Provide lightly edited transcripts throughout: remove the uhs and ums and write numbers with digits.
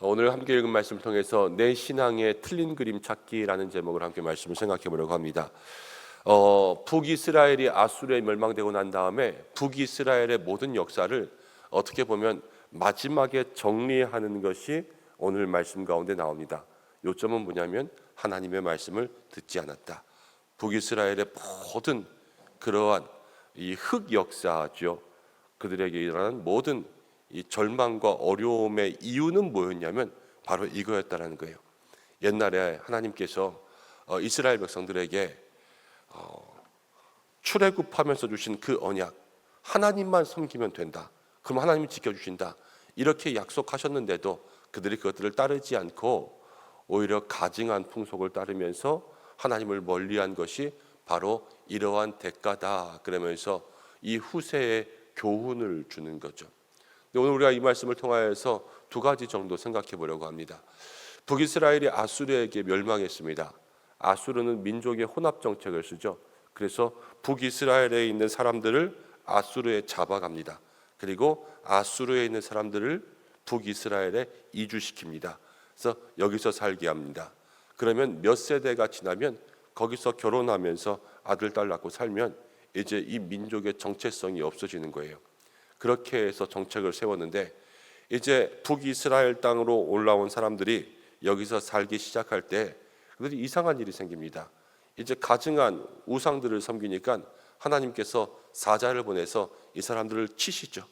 오늘 함께 읽은 말씀을 통해서 내 신앙의 틀린 그림 찾기라는 제목으로 함께 말씀을 생각해 보려고 합니다. 북이스라엘이 아수르에 멸망되고 난 다음에 북이스라엘의 모든 역사를 어떻게 보면 마지막에 정리하는 것이 오늘 말씀 가운데 나옵니다. 요점은 뭐냐면 하나님의 말씀을 듣지 않았다. 북이스라엘의 모든 그러한 이 흑역사죠. 그들에게 일어난 모든 이 절망과 어려움의 이유는 뭐였냐면 바로 이거였다라는 거예요. 옛날에 하나님께서 이스라엘 백성들에게 출애굽하면서 주신 그 언약, 하나님만 섬기면 된다. 그럼 하나님이 지켜주신다. 이렇게 약속하셨는데도 그들이 그것들을 따르지 않고 오히려 가증한 풍속을 따르면서 하나님을 멀리한 것이 바로 이러한 대가다. 그러면서 이 후세에 교훈을 주는 거죠. 오늘 우리가 이 말씀을 통하여서 두 가지 정도 생각해 보려고 합니다. 북이스라엘이 아수르에게 멸망했습니다. 아수르는 민족의 혼합 정책을 쓰죠. 그래서 북이스라엘에 있는 사람들을 아수르에 잡아갑니다. 그리고 아수르에 있는 사람들을 북이스라엘에 이주시킵니다. 그래서 여기서 살게 합니다. 그러면 몇 세대가 지나면 거기서 결혼하면서 아들, 딸 낳고 살면 이제 이 민족의 정체성이 없어지는 거예요. 그렇게 해서 정책을 세웠는데 이제 북이스라엘 땅으로 올라온 사람들이 여기서 살기 시작할 때 그들이 이상한 일이 생깁니다. 이제 가증한 우상들을 섬기니까 하나님께서 사자를 보내서 이 사람들을 치시죠.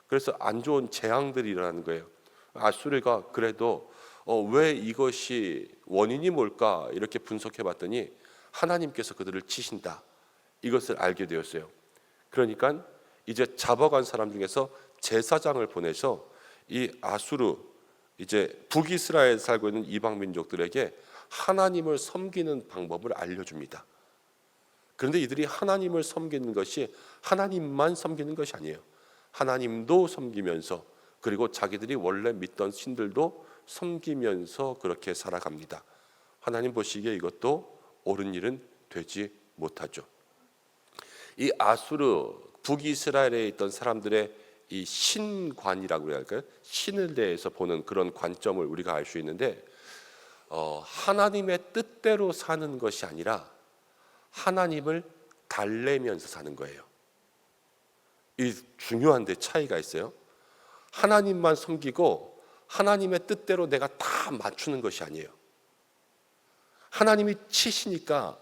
그래서 안 좋은 재앙들이 일어나는 거예요. 아수르가 그래도 왜 이것이 원인이 뭘까 이렇게 분석해 봤더니 하나님께서 그들을 치신다. 이것을 알게 되었어요. 그러니까 이제 잡아간 사람 중에서 제사장을 보내서 이 아수르, 이제 북이스라엘에 살고 있는 이방 민족들에게 하나님을 섬기는 방법을 알려줍니다. 그런데 이들이 하나님을 섬기는 것이 하나님만 섬기는 것이 아니에요. 하나님도 섬기면서 그리고 자기들이 원래 믿던 신들도 섬기면서 그렇게 살아갑니다. 하나님 보시기에 이것도 옳은 일은 되지 못하죠. 이 아수르, 북이스라엘에 있던 사람들의 이 신관이라고 해야 할까요? 신을 대해서 보는 그런 관점을 우리가 알 수 있는데 하나님의 뜻대로 사는 것이 아니라 하나님을 달래면서 사는 거예요. 이 중요한데 차이가 있어요. 하나님만 섬기고 하나님의 뜻대로 내가 다 맞추는 것이 아니에요. 하나님이 치시니까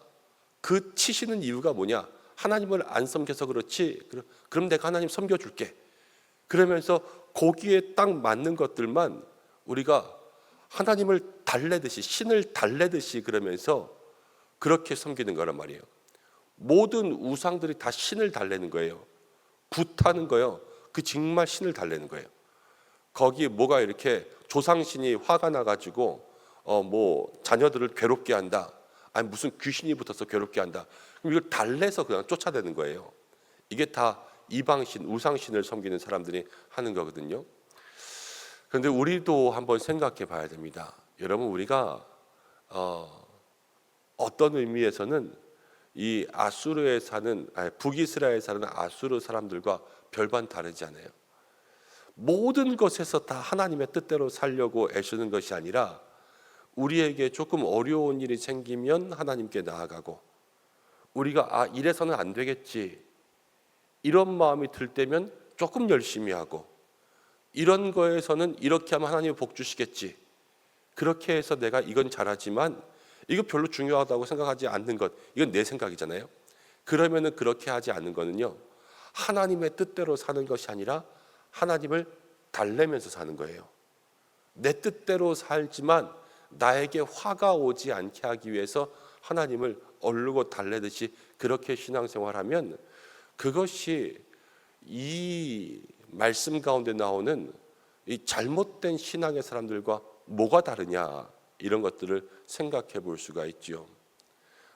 그 치시는 이유가 뭐냐? 하나님을 안 섬겨서 그렇지. 그럼 내가 하나님 섬겨줄게. 그러면서 거기에 딱 맞는 것들만 우리가 하나님을 달래듯이 신을 달래듯이 그러면서 그렇게 섬기는 거란 말이에요. 모든 우상들이 다 신을 달래는 거예요. 굿하는 거요. 그 정말 신을 달래는 거예요. 거기에 뭐가 이렇게 조상신이 화가 나가지고 뭐 자녀들을 괴롭게 한다. 아니 무슨 귀신이 붙어서 괴롭게 한다. 그럼 이걸 달래서 그냥 쫓아내는 거예요. 이게 다 이방신, 우상신을 섬기는 사람들이 하는 거거든요. 그런데 우리도 한번 생각해 봐야 됩니다. 여러분 우리가 어떤 의미에서는 이 아수르에 사는 북이스라엘에 사는 아수르 사람들과 별반 다르지 않아요. 모든 것에서 다 하나님의 뜻대로 살려고 애쓰는 것이 아니라 우리에게 조금 어려운 일이 생기면 하나님께 나아가고 우리가 이래서는 안 되겠지 이런 마음이 들 때면 조금 열심히 하고 이런 거에서는 이렇게 하면 하나님이 복 주시겠지 그렇게 해서 내가 이건 잘하지만 이거 별로 중요하다고 생각하지 않는 것 이건 내 생각이잖아요. 그러면은 그렇게 하지 않는 거는요 하나님의 뜻대로 사는 것이 아니라 하나님을 달래면서 사는 거예요. 내 뜻대로 살지만 나에게 화가 오지 않게 하기 위해서 하나님을 얼르고 달래듯이 그렇게 신앙생활하면 그것이 이 말씀 가운데 나오는 이 잘못된 신앙의 사람들과 뭐가 다르냐 이런 것들을 생각해 볼 수가 있지요.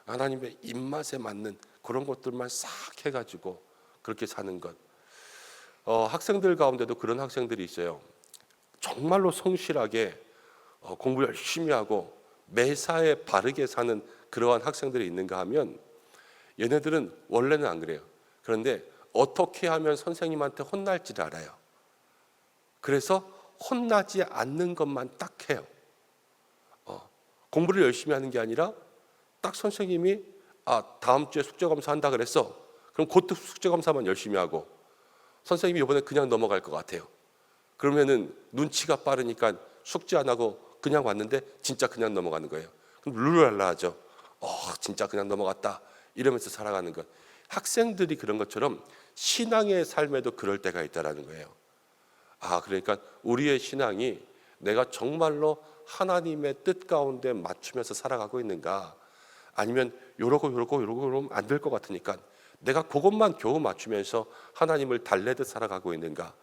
하나님의 입맛에 맞는 그런 것들만 싹 해가지고 그렇게 사는 것. 학생들 가운데도 그런 학생들이 있어요. 정말로 성실하게 공부 열심히 하고 매사에 바르게 사는 그러한 학생들이 있는가 하면 얘네들은 원래는 안 그래요. 그런데 어떻게 하면 선생님한테 혼날지를 알아요. 그래서 혼나지 않는 것만 딱 해요. 공부를 열심히 하는 게 아니라 딱 선생님이 다음 주에 숙제검사 한다 그랬어. 그럼 그때 숙제검사만 열심히 하고, 선생님이 이번에 그냥 넘어갈 것 같아요. 그러면은 눈치가 빠르니까 숙제 안 하고 그냥 왔는데 진짜 그냥 넘어가는 거예요. 그럼 룰루랄라 하죠. 진짜 그냥 넘어갔다 이러면서 살아가는 것. 학생들이 그런 것처럼 신앙의 삶에도 그럴 때가 있다라는 거예요. 그러니까 우리의 신앙이 내가 정말로 하나님의 뜻 가운데 맞추면서 살아가고 있는가, 아니면 요러고 그러면 안 될 것 같으니까 내가 그것만 겨우 맞추면서 하나님을 달래듯 살아가고 있는가,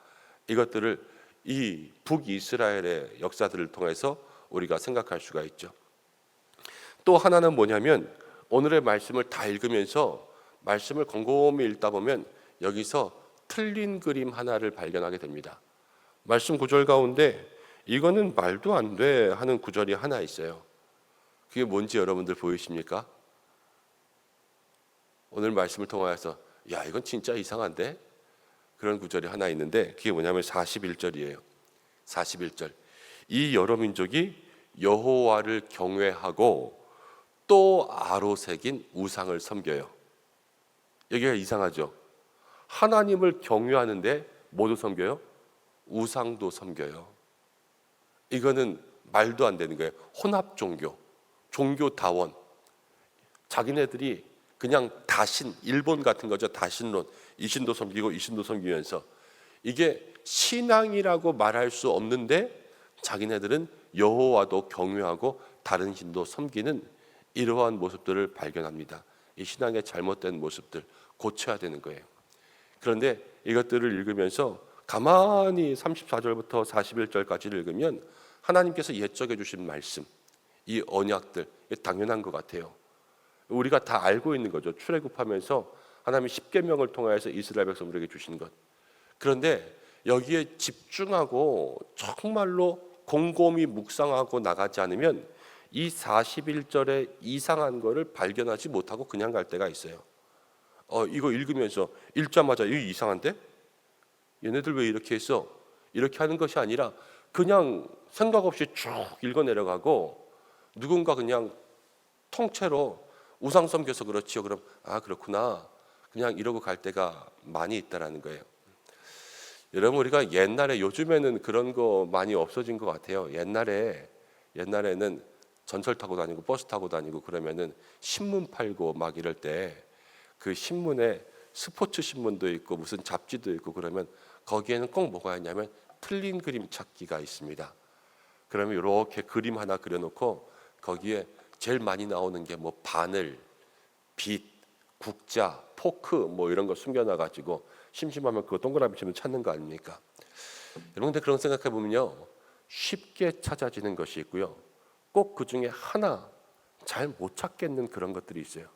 이것들을 이 북이스라엘의 역사들을 통해서 우리가 생각할 수가 있죠. 또 하나는 뭐냐면, 오늘의 말씀을 다 읽으면서 말씀을 곰곰이 읽다 보면 여기서 틀린 그림 하나를 발견하게 됩니다. 말씀 구절 가운데 이거는 말도 안 돼 하는 구절이 하나 있어요. 그게 뭔지 여러분들 보이십니까? 오늘 말씀을 통하여서 이건 진짜 이상한데? 그런 구절이 하나 있는데, 그게 뭐냐면 41절이에요. 41절. 이 여러 민족이 여호와를 경외하고 또 아로새긴 우상을 섬겨요. 여기가 이상하죠. 하나님을 경외하는데 뭐도 섬겨요? 우상도 섬겨요. 이거는 말도 안 되는 거예요. 혼합 종교, 종교다원. 자기네들이 그냥 다신, 일본 같은 거죠. 다신론, 이 신도 섬기고 이 신도 섬기면서, 이게 신앙이라고 말할 수 없는데 자기네들은 여호와도 경외하고 다른 신도 섬기는 이러한 모습들을 발견합니다. 이 신앙의 잘못된 모습들 고쳐야 되는 거예요. 그런데 이것들을 읽으면서 가만히 34절부터 41절까지를 읽으면 하나님께서 예적해 주신 말씀, 이 언약들, 당연한 것 같아요. 우리가 다 알고 있는 거죠. 출애굽하면서 하나님이 십계명을 통하여서 이스라엘 백성들에게 주신 것. 그런데 여기에 집중하고 정말로 곰곰이 묵상하고 나가지 않으면 이 41절의 이상한 거를 발견하지 못하고 그냥 갈 때가 있어요. 이거 읽으면서 읽자마자 이거 이상한데? 얘네들 왜 이렇게 했어? 이렇게 하는 것이 아니라 그냥 생각 없이 쭉 읽어 내려가고, 누군가 그냥 통째로 우상 섬겨서 그렇지요. 그럼 그렇구나. 그냥 이러고 갈 때가 많이 있다라는 거예요. 여러분, 우리가 옛날에, 요즘에는 그런 거 많이 없어진 것 같아요. 옛날에는 전철 타고 다니고 버스 타고 다니고 그러면은 신문 팔고 막 이럴 때 그 신문에 스포츠 신문도 있고 무슨 잡지도 있고 그러면 거기에는 꼭 뭐가 있냐면 틀린 그림 찾기가 있습니다. 그러면 이렇게 그림 하나 그려놓고 거기에 제일 많이 나오는 게 뭐 바늘, 빗, 국자, 포크 뭐 이런 거 숨겨놔가지고 심심하면 그거 동그라미 치면 찾는 거 아닙니까? 여러분들 그런 생각해 보면요, 쉽게 찾아지는 것이 있고요, 꼭 그 중에 하나 잘 못 찾겠는 그런 것들이 있어요.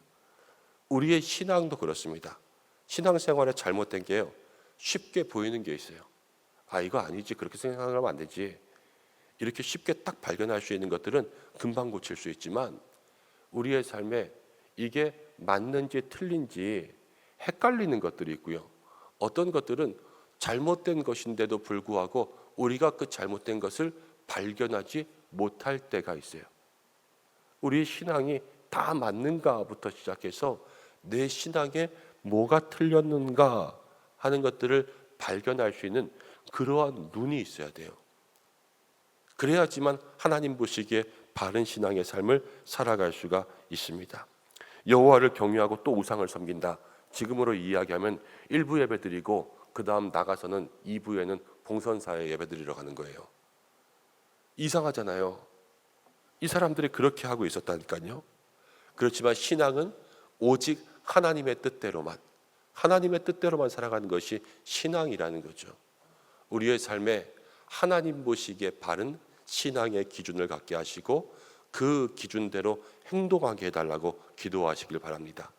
우리의 신앙도 그렇습니다. 신앙생활에 잘못된 게요, 쉽게 보이는 게 있어요. 이거 아니지, 그렇게 생각하면 안 되지. 이렇게 쉽게 딱 발견할 수 있는 것들은 금방 고칠 수 있지만, 우리의 삶에 이게 맞는지 틀린지 헷갈리는 것들이 있고요, 어떤 것들은 잘못된 것인데도 불구하고 우리가 그 잘못된 것을 발견하지 못할 때가 있어요. 우리의 신앙이 다 맞는가부터 시작해서 내 신앙에 뭐가 틀렸는가 하는 것들을 발견할 수 있는 그러한 눈이 있어야 돼요. 그래야지만 하나님 보시기에 바른 신앙의 삶을 살아갈 수가 있습니다. 여호와를 경외하고 또 우상을 섬긴다. 지금으로 이야기하면 1부 예배 드리고 그 다음 나가서는 2부에는 봉선사에 예배 드리러 가는 거예요. 이상하잖아요. 이 사람들이 그렇게 하고 있었다니까요. 그렇지만 신앙은 오직 하나님의 뜻대로만 살아가는 것이 신앙이라는 거죠. 우리의 삶에 하나님 보시기에 바른 신앙의 기준을 갖게 하시고 그 기준대로 행동하게 해달라고 기도하시길 바랍니다.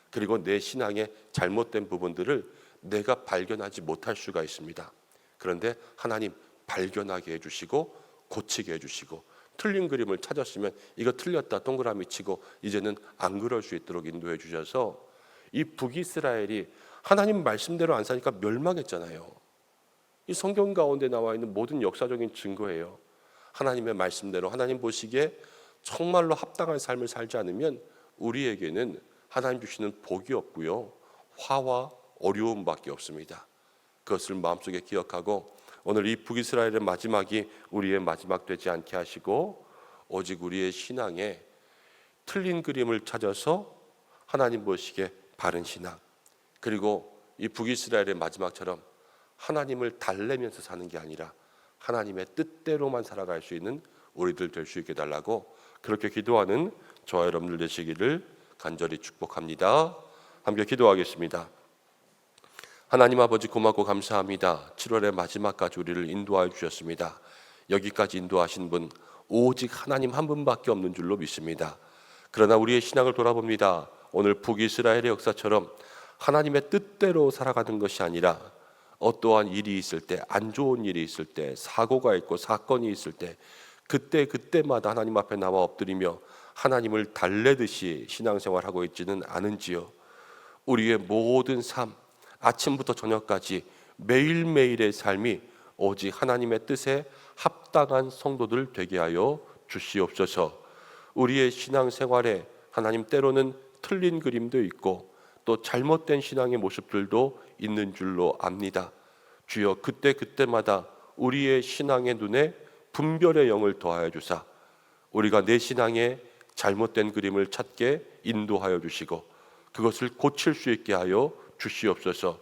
그리고 내 신앙의 잘못된 부분들을 내가 발견하지 못할 수가 있습니다. 그런데 하나님 발견하게 해주시고 고치게 해주시고, 틀린 그림을 찾았으면 이거 틀렸다 동그라미 치고 이제는 안 그럴 수 있도록 인도해 주셔서, 이 북이스라엘이 하나님 말씀대로 안 사니까 멸망했잖아요. 이 성경 가운데 나와 있는 모든 역사적인 증거예요. 하나님의 말씀대로 하나님 보시기에 정말로 합당한 삶을 살지 않으면 우리에게는 하나님 주시는 복이 없고요, 화와 어려움밖에 없습니다. 그것을 마음속에 기억하고 오늘 이 북이스라엘의 마지막이 우리의 마지막 되지 않게 하시고 오직 우리의 신앙에 틀린 그림을 찾아서 하나님 보시기에 바른 신앙, 그리고 이 북이스라엘의 마지막처럼 하나님을 달래면서 사는 게 아니라 하나님의 뜻대로만 살아갈 수 있는 우리들 될 수 있게 달라고 그렇게 기도하는 저와 여러분들 되시기를 간절히 축복합니다. 함께 기도하겠습니다. 하나님 아버지, 고맙고 감사합니다. 7월의 마지막까지 우리를 인도하여 주셨습니다. 여기까지 인도하신 분 오직 하나님 한 분밖에 없는 줄로 믿습니다. 그러나 우리의 신앙을 돌아봅니다. 오늘 북이스라엘의 역사처럼 하나님의 뜻대로 살아가는 것이 아니라 어떠한 일이 있을 때, 안 좋은 일이 있을 때, 사고가 있고 사건이 있을 때 그때마다 하나님 앞에 나와 엎드리며 하나님을 달래듯이 신앙생활하고 있지는 않은지요. 우리의 모든 삶, 아침부터 저녁까지 매일매일의 삶이 오직 하나님의 뜻에 합당한 성도들 되게 하여 주시옵소서. 우리의 신앙생활에 하나님 때로는 틀린 그림도 있고 또 잘못된 신앙의 모습들도 있는 줄로 압니다. 주여, 그때마다 우리의 신앙의 눈에 분별의 영을 더하여 주사 우리가 내 신앙에 잘못된 그림을 찾게 인도하여 주시고 그것을 고칠 수 있게 하여 주시옵소서.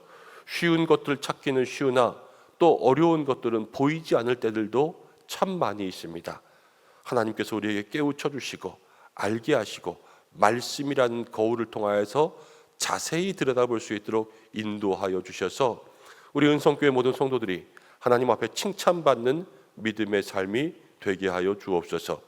쉬운 것들 찾기는 쉬우나 또 어려운 것들은 보이지 않을 때들도 참 많이 있습니다. 하나님께서 우리에게 깨우쳐 주시고 알게 하시고 말씀이라는 거울을 통하여서 자세히 들여다볼 수 있도록 인도하여 주셔서 우리 은성교회 모든 성도들이 하나님 앞에 칭찬받는 믿음의 삶이 되게 하여 주옵소서.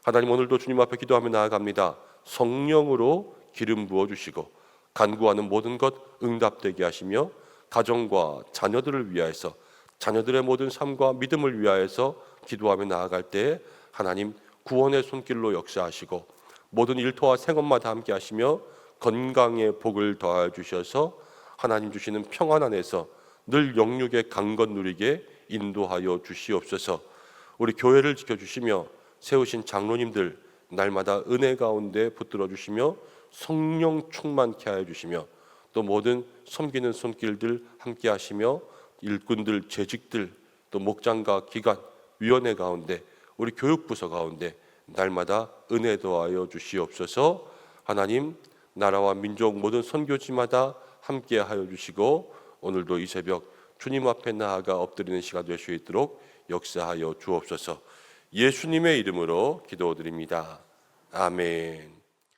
하나님, 오늘도 주님 앞에 기도하며 나아갑니다. 성령으로 기름 부어 주시고 간구하는 모든 것 응답되게 하시며 가정과 자녀들을 위하여서 자녀들의 모든 삶과 믿음을 위하여서 기도하며 나아갈 때에 하나님 구원의 손길로 역사하시고 모든 일터와 생업마다 함께 하시며 건강의 복을 더하여 주셔서 하나님 주시는 평안 안에서 늘 영육의 강건 누리게 인도하여 주시옵소서. 우리 교회를 지켜주시며 세우신 장로님들 날마다 은혜 가운데 붙들어 주시며 성령 충만케 하여 주시며 또 모든 섬기는 손길들 함께 하시며 일꾼들, 재직들, 또 목장과 기관, 위원회 가운데 우리 교육부서 가운데 날마다 은혜 더하여 주시옵소서. 하나님, 나라와 민족 모든 선교지마다 함께 하여 주시고 오늘도 이 새벽 주님 앞에 나아가 엎드리는 시간 될 수 있도록 역사하여 주옵소서. 예수님의 이름으로 기도드립니다. 아멘.